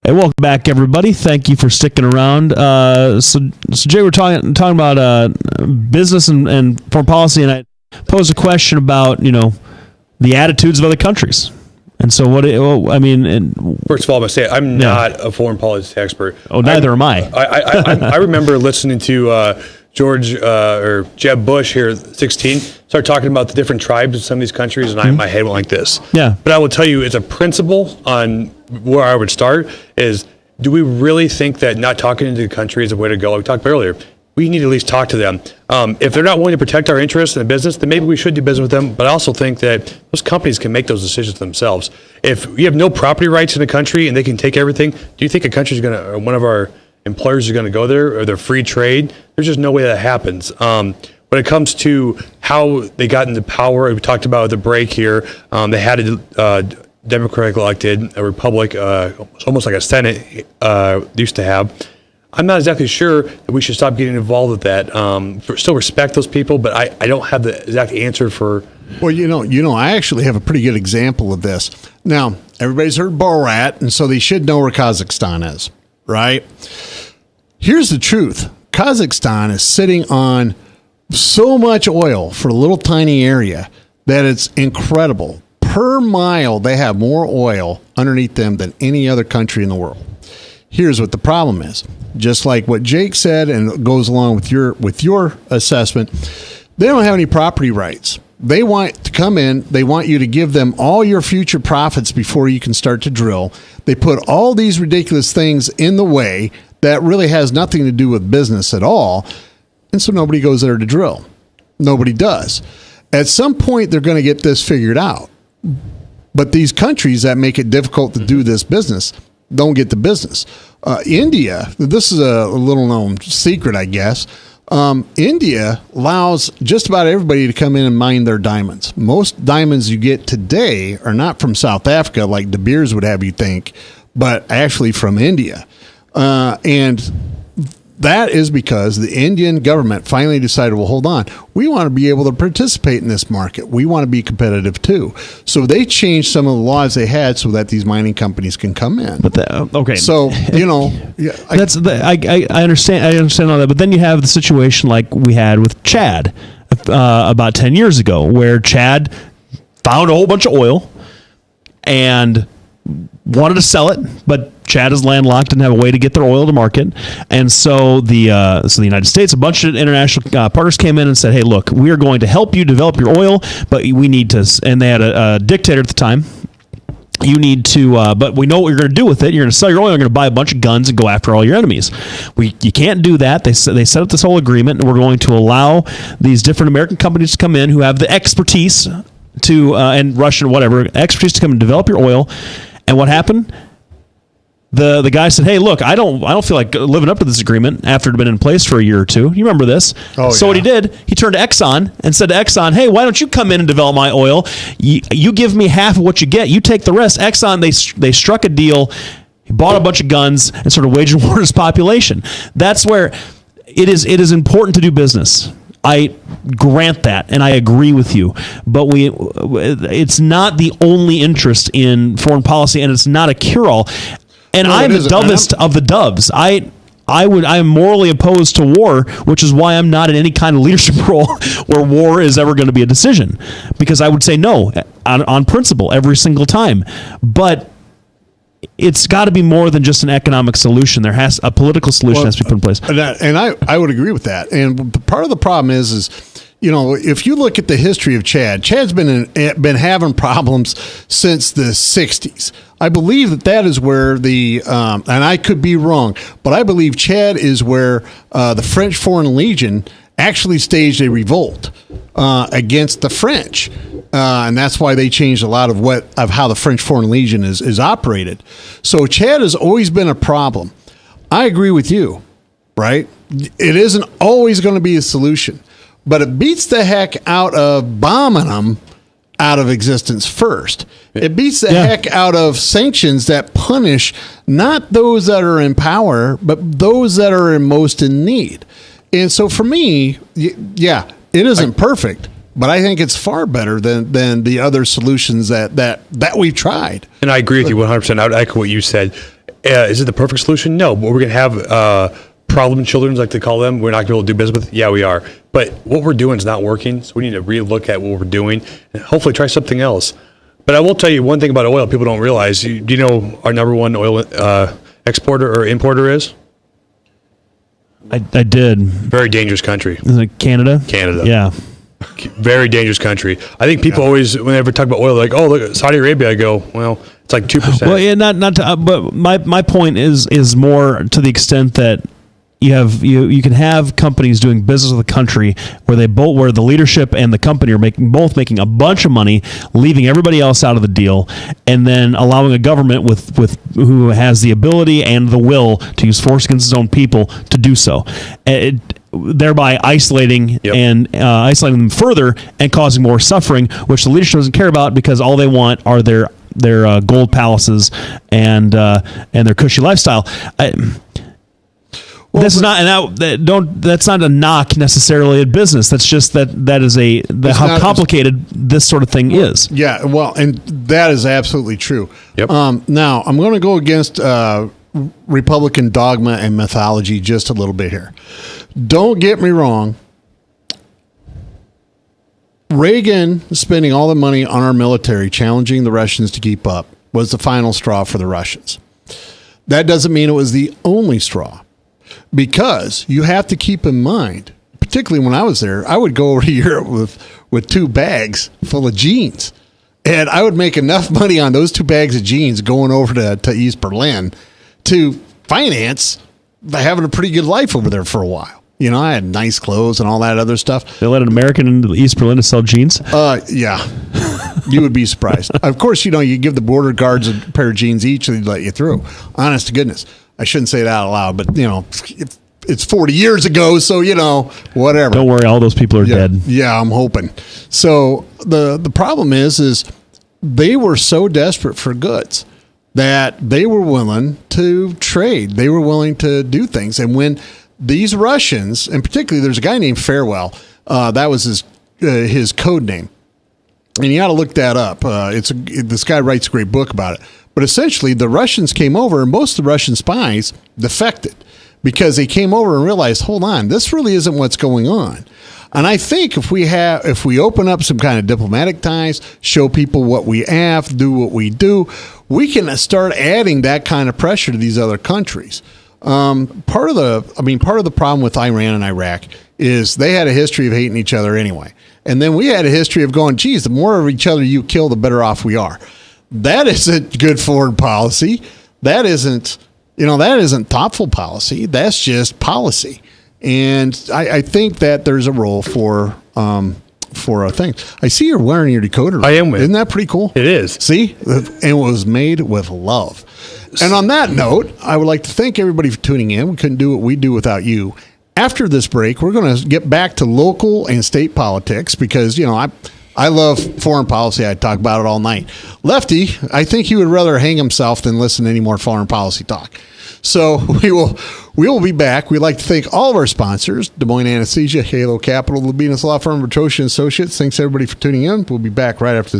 Hey, welcome back, everybody. Thank you for sticking around. So Jay, we're talking about business and foreign policy, and I posed a question about the attitudes of other countries. And so, first of all, I'm gonna say I'm not a foreign policy expert. Oh, neither am I. I remember listening to George or Jeb Bush here, 16, start talking about the different tribes in some of these countries, and my head went like this. Yeah. But I will tell you, as a principle on where I would start is, do we really think that not talking to the country is a way to go? Like we talked about earlier. We need to at least talk to them. If they're not willing to protect our interests in the business, then maybe we should do business with them. But I also think that those companies can make those decisions themselves. If we have no property rights in a country and they can take everything, do you think a country's or one of our employers is going to go there, or they're free trade? There's just no way that happens. When it comes to how they got into power, we talked about the break here. They had a Democratic elected, a Republic, almost like a Senate used to have. I'm not exactly sure that we should stop getting involved with that. Still respect those people, but I don't have the exact answer for. Well, I actually have a pretty good example of this. Now, everybody's heard Borat, and so they should know where Kazakhstan is, right? Here's the truth. Kazakhstan is sitting on so much oil for a little tiny area that it's incredible. Per mile, they have more oil underneath them than any other country in the world. Here's what the problem is. Just like what Jake said, and it goes along with your assessment, they don't have any property rights. They want to come in. They want you to give them all your future profits before you can start to drill. They put all these ridiculous things in the way that really has nothing to do with business at all. And so nobody goes there to drill. Nobody does. At some point, they're going to get this figured out. But these countries that make it difficult to do this business don't get the business. India, this is a little known secret, I guess. India allows just about everybody to come in and mine their diamonds. Most diamonds you get today are not from South Africa, like De Beers would have you think, but actually from India. And that is because the Indian government finally decided, well, hold on, we want to be able to participate in this market. We want to be competitive too. So they changed some of the laws they had so that these mining companies can come in. But okay, so I understand. I understand all that. But then you have the situation like we had with Chad about 10 years ago, where Chad found a whole bunch of oil and wanted to sell it, but Chad is landlocked, didn't have a way to get their oil to market, and so the United States, a bunch of international partners came in and said, "Hey, look, we are going to help you develop your oil, but we need to." And they had a dictator at the time. You need to, but we know what you're going to do with it. You're going to sell your oil. You're going to buy a bunch of guns and go after all your enemies. You can't do that. They set up this whole agreement, and we're going to allow these different American companies to come in who have the expertise to and Russian whatever expertise to come and develop your oil. And what happened? The guy said, "Hey, look, I don't feel like living up to this agreement after it had been in place for a year or two." You remember this? Oh, so yeah. What he did, he turned to Exxon and said to Exxon, "Hey, why don't you come in and develop my oil? You give me half of what you get. You take the rest." Exxon, they struck a deal. He bought a bunch of guns and sort of waged war on his population. That's where it is important to do business. I grant that, and I agree with you. But it's not the only interest in foreign policy, and it's not a cure-all. And I'm the dumbest of the doves. I am morally opposed to war, which is why I'm not in any kind of leadership role where war is ever going to be a decision. Because I would say no on principle every single time. But it's got to be more than just an economic solution. There has a political solution has to be put in place. And I would agree with that. And part of the problem is if you look at the history of Chad's been having problems since the 60s. I believe that is where and I could be wrong, but I believe Chad is where the French Foreign Legion actually staged a revolt against the French. And that's why they changed a lot of how the French Foreign Legion is operated. So Chad has always been a problem. I agree with you, right? It isn't always going to be a solution, but it beats the heck out of bombing them out of existence first. It beats the heck out of sanctions that punish not those that are in power, but those that are most in need. And so for me, it isn't perfect, but I think it's far better than the other solutions that we've tried. And I agree with you 100%. I would echo what you said. Is it the perfect solution? No, but we're going to have problem children, like they call them. We're not going to be able to do business with. Yeah, we are. But what we're doing is not working, so we need to relook at what we're doing and hopefully try something else. But I will tell you one thing about oil people don't realize. Do you know our number one oil exporter or importer is? I did. Very dangerous country. Is it Canada? Canada. Yeah. Very dangerous country. I think people always, whenever talk about oil, they're like, oh, look at Saudi Arabia. I go, well, it's like 2%. Well, yeah, not to, but my point is more to the extent that you can have companies doing business with a country where where the leadership and the company are both making a bunch of money, leaving everybody else out of the deal, and then allowing a government with who has the ability and the will to use force against its own people to do so. Thereby isolating and isolating them further and causing more suffering, which the leadership doesn't care about because all they want are their gold palaces and their cushy lifestyle. That's not a knock necessarily at business. That's just that is how complicated this sort of thing is. Yeah, well, and that is absolutely true. Yep. Now I'm going to go against Republican dogma and mythology just a little bit here. Don't get me wrong. Reagan spending all the money on our military, challenging the Russians to keep up, was the final straw for the Russians. That doesn't mean it was the only straw, because you have to keep in mind, particularly when I was there, I would go over to Europe with 2 bags full of jeans, and I would make enough money on those 2 bags of jeans going over to East Berlin to finance having a pretty good life over there for a while. You know, I had nice clothes and all that other stuff. They let an American into East Berlin to sell jeans? Yeah. You would be surprised. Of course, you give the border guards a pair of jeans each and they'd let you through. Honest to goodness. I shouldn't say that out loud, but, it's 40 years ago, so, whatever. Don't worry, all those people are dead. Yeah, I'm hoping. So the problem is they were so desperate for goods that they were willing to trade. They were willing to do things. And when these Russians, and particularly there's a guy named Farewell, that was his code name. And you got to look that up. This guy writes a great book about it. But essentially, the Russians came over, and most of the Russian spies defected because they came over and realized, hold on, this really isn't what's going on. And I think if we open up some kind of diplomatic ties, show people what we have, do what we do, we can start adding that kind of pressure to these other countries. Part of the problem with Iran and Iraq is they had a history of hating each other anyway. And then we had a history of going, geez, the more of each other you kill, the better off we are. That isn't good foreign policy. That isn't thoughtful policy. That's just policy. And I think that there's a role for a thing. I see you're wearing your decoder. I am. Isn't that pretty cool? It is. See? And it was made with love. And on that note, I would like to thank everybody for tuning in. We couldn't do what we do without you. After this break, we're going to get back to local and state politics because, I love foreign policy. I talk about it all night. Lefty, I think he would rather hang himself than listen to any more foreign policy talk. So we will be back. We'd like to thank all of our sponsors, Des Moines Anesthesia, Halo Capital, Labinas Law Firm, Bertosha Associates. Thanks everybody for tuning in. We'll be back right after this.